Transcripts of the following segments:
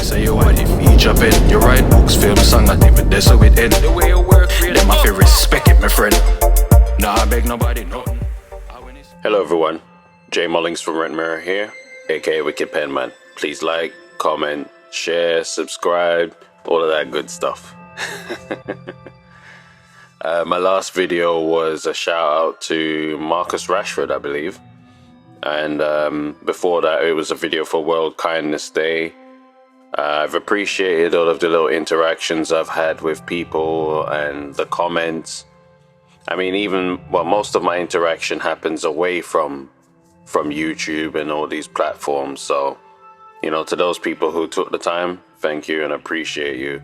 say you what if each up in. You write books, film, song, not even there so it end. The way you work, really, them have to respect it, my friend. Nah, I beg nobody, nothing. Hello everyone, Jay Mullings from Rent Mirror here, aka Wicked Penman. Please like, comment, share, subscribe, all of that good stuff. My last video was a shout out to Marcus Rashford, I believe. And before that, it was a video for World Kindness Day. I've appreciated all of the little interactions I've had with people and the comments. I mean, most of my interaction happens away from YouTube and all these platforms. So, you know, to those people who took the time, thank you and appreciate you.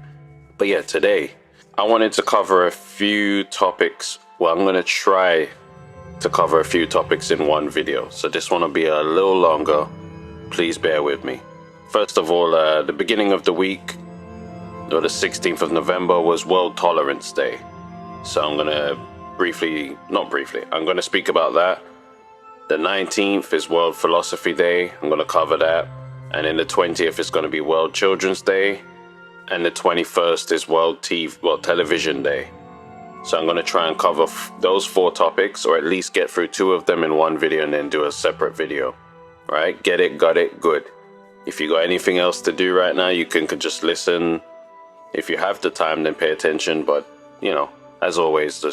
But yeah, today, I wanted to cover a few topics. Well, I'm going to try to cover a few topics in one video. So this one will be a little longer. Please bear with me. First of all, the beginning of the week, or the 16th of November, was World Tolerance Day. So I'm going to I'm going to speak about that. The 19th is World Philosophy Day. I'm going to cover that. And then the 20th is going to be World Children's Day. And the 21st is World Television Day. So I'm going to try and cover those 4 topics, or at least get through 2 of them in one video and then do a separate video. Right? Get it, got it, good. If you got anything else to do right now, you can just listen. If you have the time, then pay attention. But, you know, as always,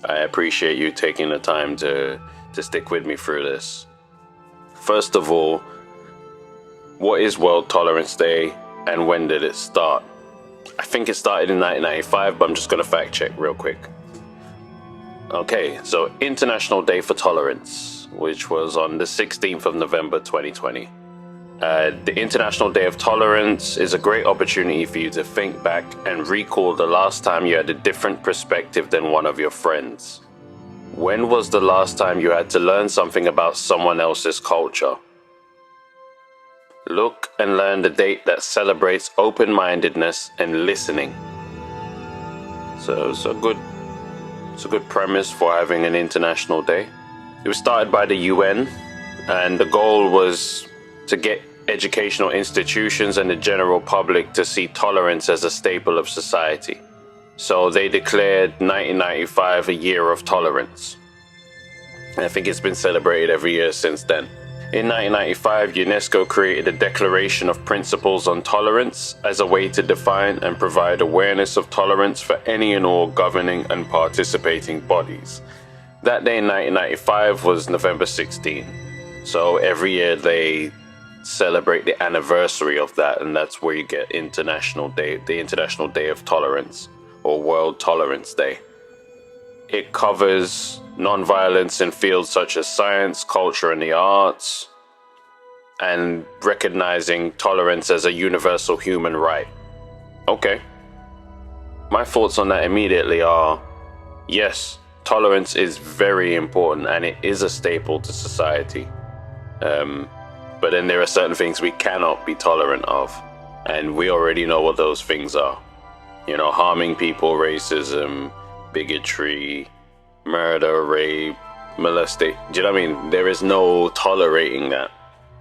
I appreciate you taking the time to stick with me through this. First of all, what is World Tolerance Day and when did it start? I think it started in 1995, but I'm just going to fact check real quick. Okay, so International Day for Tolerance, which was on the 16th of November 2020. The International Day of Tolerance is a great opportunity for you to think back and recall the last time you had a different perspective than one of your friends. When was the last time you had to learn something about someone else's culture? Look and learn the date that celebrates open-mindedness and listening. So it's a good premise for having an International Day. It was started by the UN, and the goal was to get educational institutions and the general public to see tolerance as a staple of society. So they declared 1995 a year of tolerance. And I think it's been celebrated every year since then. In 1995, UNESCO created a Declaration of Principles on Tolerance as a way to define and provide awareness of tolerance for any and all governing and participating bodies. That day in 1995 was November 16. So every year they celebrate the anniversary of that, and that's where you get International Day, the International Day of Tolerance, or World Tolerance Day. It covers non-violence in fields such as science, culture, and the arts, and recognizing tolerance as a universal human right. Okay. My thoughts on that immediately are, yes, tolerance is very important, and it is a staple to society. But then there are certain things we cannot be tolerant of, and we already know what those things are. You know, harming people, racism, bigotry, murder, rape, molestation. Do you know what I mean? There is no tolerating that.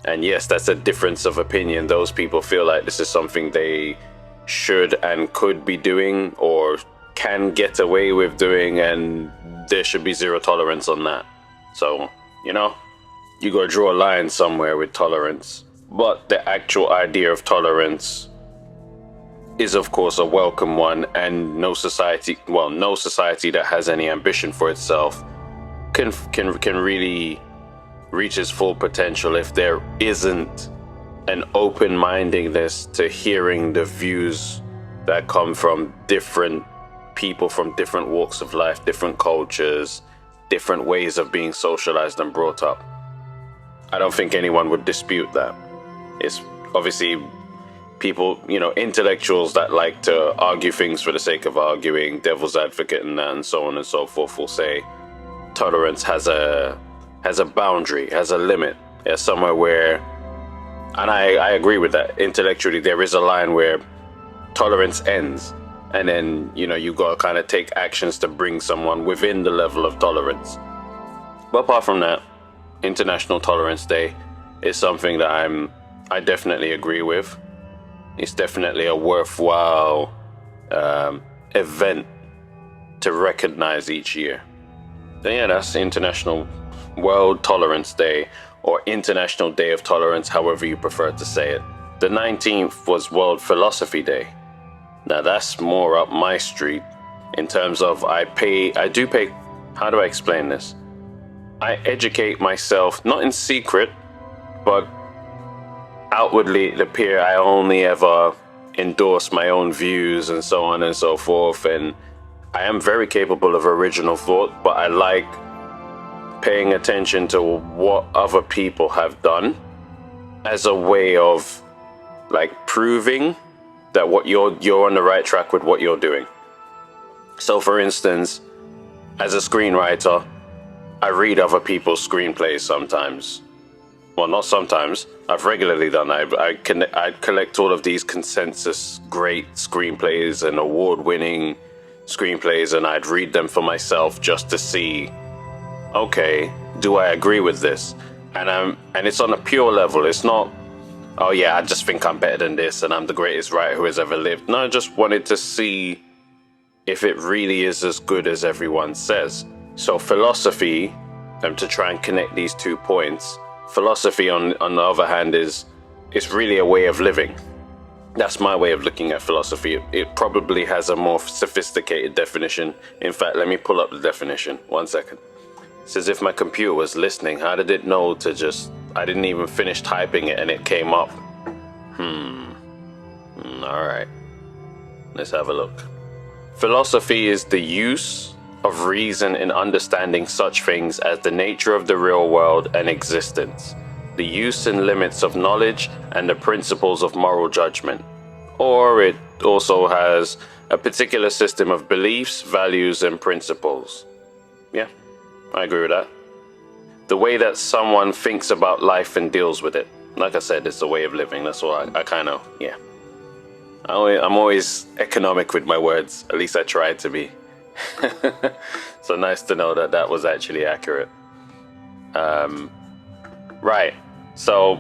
And yes, that's a difference of opinion. Those people feel like this is something they should and could be doing, or can get away with doing, and there should be zero tolerance on that. So, you know, you gotta draw a line somewhere with tolerance. But the actual idea of tolerance is, of course, a welcome one, and no society that has any ambition for itself can really reach its full potential if there isn't an open-mindedness to hearing the views that come from different people from different walks of life, different cultures, different ways of being socialized and brought up. I don't think anyone would dispute that. It's obviously people, you know, intellectuals that like to argue things for the sake of arguing, devil's advocate and that, and so on and so forth, will say tolerance has a boundary, has a limit. There's somewhere where, and I agree with that. Intellectually, there is a line where tolerance ends, and then, you know, you gotta kind of take actions to bring someone within the level of tolerance. But apart from that, International Tolerance Day is something that I definitely agree with. it's definitely a worthwhile event to recognize each year. So yeah, that's International World Tolerance Day, or International Day of Tolerance, however you prefer to say it. The 19th was World Philosophy Day. Now that's more up my street in terms of how do I explain this? I educate myself, not in secret, but outwardly it appear I only ever endorse my own views and so on and so forth, and I am very capable of original thought, but I like paying attention to what other people have done as a way of like proving that what you're on the right track with what you're doing. So for instance, as a screenwriter, I read other people's screenplays sometimes. Well, not sometimes. I've regularly done that. I collect all of these consensus great screenplays and award-winning screenplays, and I'd read them for myself just to see, okay, do I agree with this? And it's on a pure level. It's not, oh yeah, I just think I'm better than this and I'm the greatest writer who has ever lived. No, I just wanted to see if it really is as good as everyone says. So philosophy, to try and connect these 2 points, philosophy on the other hand it's really a way of living. That's my way of looking at philosophy. It probably has a more sophisticated definition. In fact, let me pull up the definition. 1 second. It says if my computer was listening, how did it know to just, I didn't even finish typing it and it came up. All right. Let's have a look. Philosophy is the use of reason in understanding such things as the nature of the real world and existence, the use and limits of knowledge, and the principles of moral judgment. Or it also has a particular system of beliefs, values, and principles. Yeah, I agree with that. The way that someone thinks about life and deals with it. Like I said, it's a way of living. That's what I kind of, yeah. I'm always economic with my words. At least I try to be. So nice to know that was actually accurate. Right. So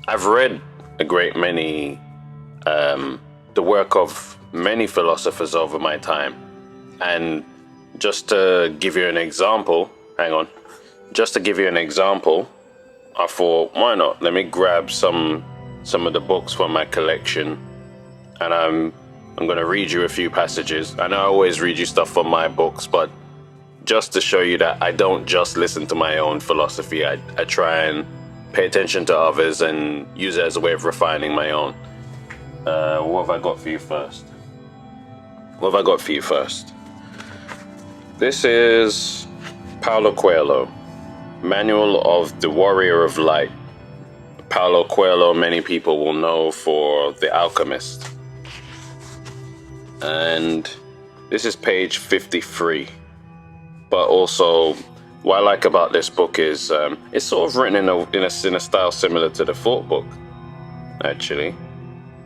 I've read a great many, the work of many philosophers over my time. And just to give you an example, I thought, why not? Let me grab some of the books from my collection, and I'm going to read you a few passages. I know I always read you stuff from my books, but just to show you that I don't just listen to my own philosophy, I try and pay attention to others and use it as a way of refining my own. What have I got for you first? This is Paulo Coelho, Manual of the Warrior of Light. Paulo Coelho, many people will know for The Alchemist. And this is page 53. But also, what I like about this book is it's sort of written in a style similar to the Thought book, actually.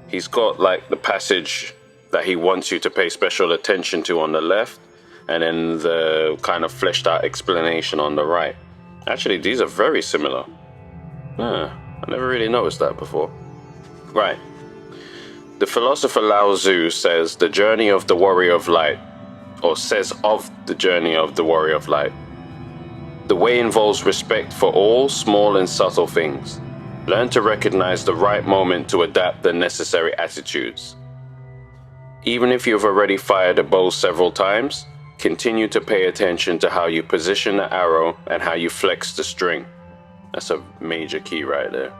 He's got like the passage that he wants you to pay special attention to on the left, and then the kind of fleshed out explanation on the right. Actually, these are very similar. I never really noticed that before. Right. The philosopher Lao Tzu says the journey of the warrior of light, or says of the journey of the warrior of light. The way involves respect for all small and subtle things. Learn to recognize the right moment to adapt the necessary attitudes. Even if you've already fired a bow several times, continue to pay attention to how you position the arrow and how you flex the string. That's a major key right there.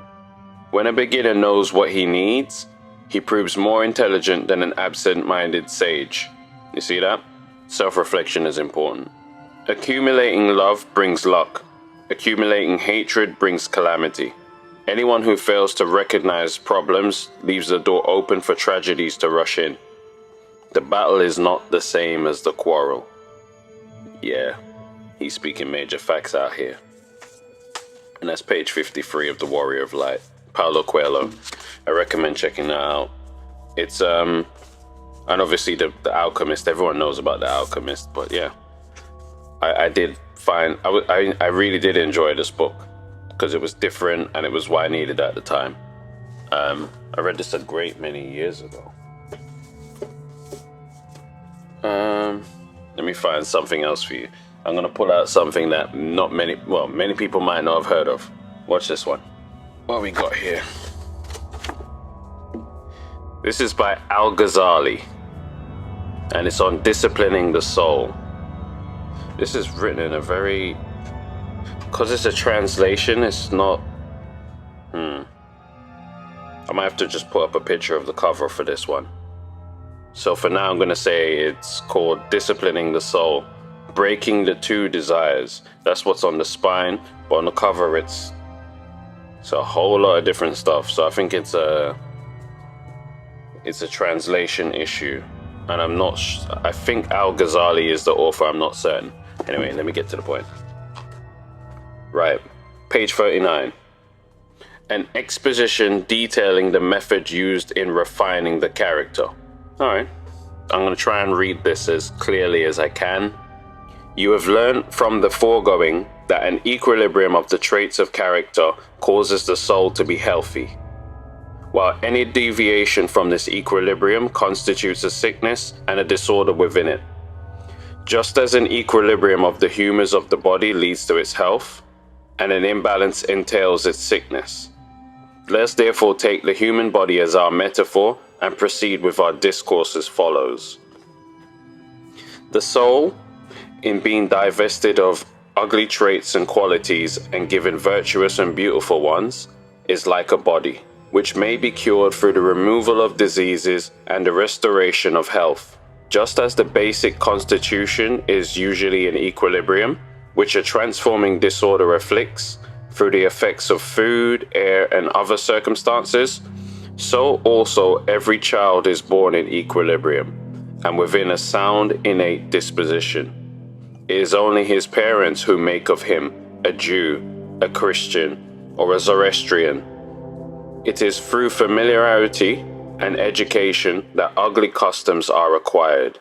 When a beginner knows what he needs, he proves more intelligent than an absent-minded sage. You see that? Self-reflection is important. Accumulating love brings luck. Accumulating hatred brings calamity. Anyone who fails to recognize problems leaves the door open for tragedies to rush in. The battle is not the same as the quarrel. Yeah, he's speaking major facts out here. And that's page 53 of The Warrior of Light, Paulo Coelho. I recommend checking that out. It's, and obviously the Alchemist, everyone knows about the Alchemist, but yeah. I really did enjoy this book, because it was different and it was what I needed at the time. I read this a great many years ago. Let me find something else for you. I'm gonna pull out something that many people might not have heard of. Watch this one. What we got here? This is by Al-Ghazali, and it's on disciplining the soul. This is written in a very, because it's a translation, it's not, I might have to just put up a picture of the cover for this one. So for now, I'm going to say it's called Disciplining the Soul, Breaking the Two Desires. That's what's on the spine, but on the cover, it's a whole lot of different stuff. So I think it's a translation issue. And I think Al-Ghazali is the author, I'm not certain. Anyway, let me get to the point. Right, page 39. An exposition detailing the method used in refining the character. Alright, I'm going to try and read this as clearly as I can. You have learned from the foregoing that an equilibrium of the traits of character causes the soul to be healthy, while any deviation from this equilibrium constitutes a sickness and a disorder within it. Just as an equilibrium of the humors of the body leads to its health, and an imbalance entails its sickness. Let's therefore take the human body as our metaphor and proceed with our discourse as follows. The soul, in being divested of ugly traits and qualities and given virtuous and beautiful ones, is like a body, which may be cured through the removal of diseases and the restoration of health. Just as the basic constitution is usually in equilibrium, which a transforming disorder afflicts through the effects of food, air, and other circumstances, so also every child is born in equilibrium and within a sound innate disposition. It is only his parents who make of him a Jew, a Christian, or a Zoroastrian. It is through familiarity and education that ugly customs are acquired.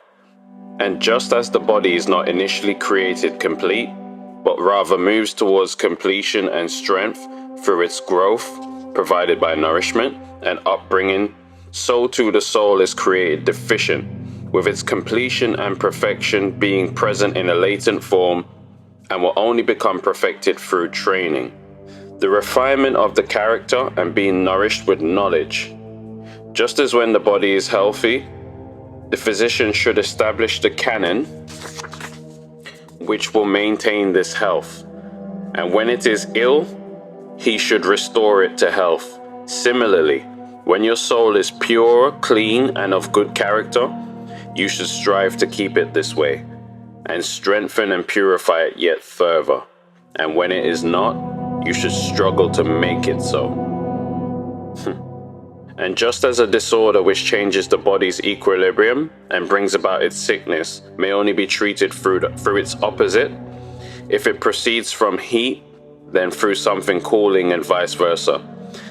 And just as the body is not initially created complete, but rather moves towards completion and strength through its growth, provided by nourishment and upbringing, so too the soul is created deficient, with its completion and perfection being present in a latent form, and will only become perfected through training. The refinement of the character and being nourished with knowledge. Just as when the body is healthy, the physician should establish the canon which will maintain this health, and when it is ill, he should restore it to health. Similarly, when your soul is pure, clean, and of good character, you should strive to keep it this way, and strengthen and purify it yet further. And when it is not, you should struggle to make it so. And just as a disorder which changes the body's equilibrium and brings about its sickness may only be treated through its opposite, if it proceeds from heat, then through something cooling and vice versa.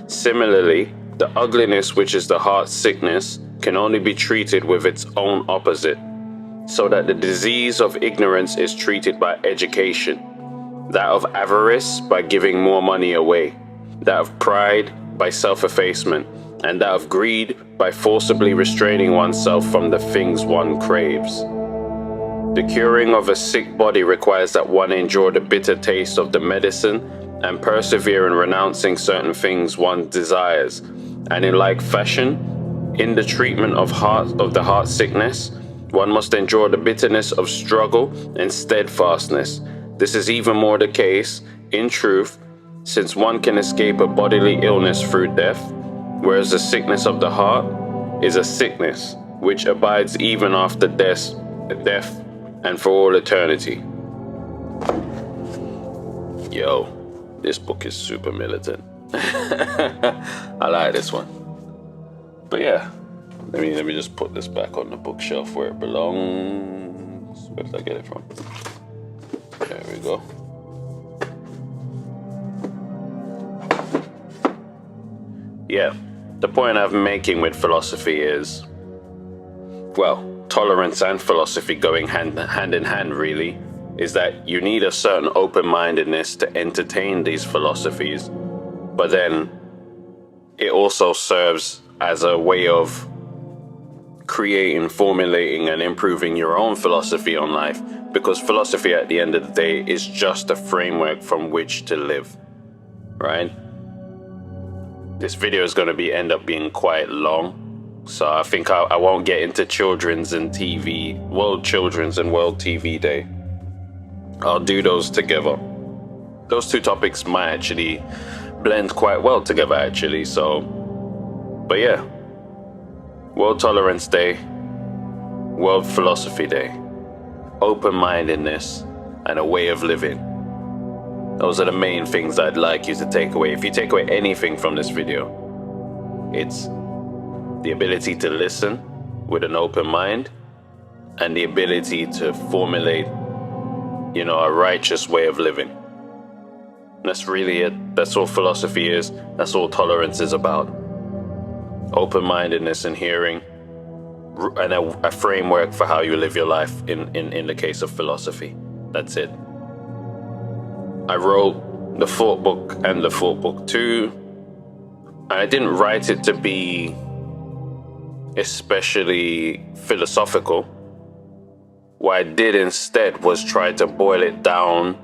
Similarly, the ugliness which is the heart's sickness can only be treated with its own opposite, so that the disease of ignorance is treated by education, that of avarice by giving more money away, that of pride by self-effacement, and that of greed by forcibly restraining oneself from the things one craves. The curing of a sick body requires that one endure the bitter taste of the medicine and persevere in renouncing certain things one desires. And in like fashion, in the treatment of the heart sickness, one must endure the bitterness of struggle and steadfastness. This is even more the case, in truth, since one can escape a bodily illness through death, whereas the sickness of the heart is a sickness which abides even after death and for all eternity. Yo, this book is super militant. I like this one. But yeah, let me just put this back on the bookshelf where it belongs. Where did I get it from? There we go. Yeah, the point I'm making with philosophy is, well, tolerance and philosophy going hand in hand really, is that you need a certain open-mindedness to entertain these philosophies, but then it also serves as a way of creating, formulating, and improving your own philosophy on life, because philosophy at the end of the day is just a framework from which to live, right? This video is going to end up being quite long, so I think I won't get into Children's and World TV Day. I'll do those together. Those two topics might actually blend quite well together, actually. So, but yeah, World Tolerance Day, World Philosophy Day, open-mindedness, and a way of living. Those are the main things I'd like you to take away. If you take away anything from this video, it's the ability to listen with an open mind and the ability to formulate, a righteous way of living. That's really it. That's all philosophy is. That's all tolerance is about. Open-mindedness and hearing, and a framework for how you live your life in the case of philosophy. That's it. I wrote the Thought Book and the Thought Book 2. I didn't write it to be especially philosophical. What I did instead was try to boil it down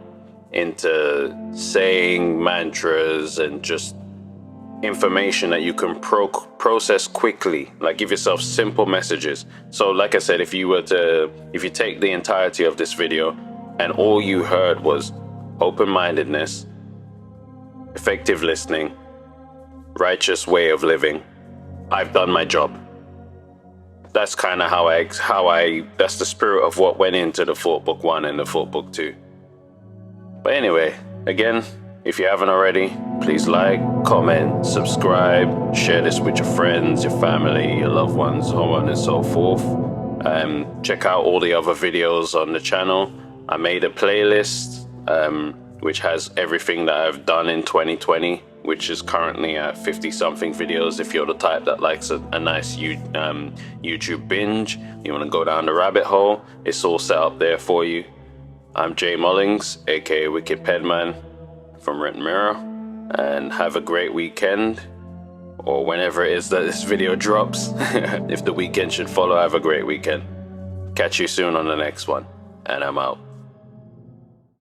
into saying mantras and just information that you can process quickly. Like, give yourself simple messages. So like I said, if you take the entirety of this video and all you heard was open-mindedness, effective listening, righteous way of living, I've done my job. That's kind of that's the spirit of what went into the Thought Book 1 and the Thought Book 2. But anyway, again, if you haven't already, please like, comment, subscribe, share this with your friends, your family, your loved ones, so on and so forth. Check out all the other videos on the channel. I made a playlist which has everything that I've done in 2020, which is currently at 50-something videos. If you're the type that likes a nice YouTube binge, you want to go down the rabbit hole, it's all set up there for you. I'm Jay Mullings, aka Wicked Penman from Rent Mirror, and have a great weekend, or whenever it is that this video drops. If the weekend should follow, have a great weekend. Catch you soon on the next one, and I'm out.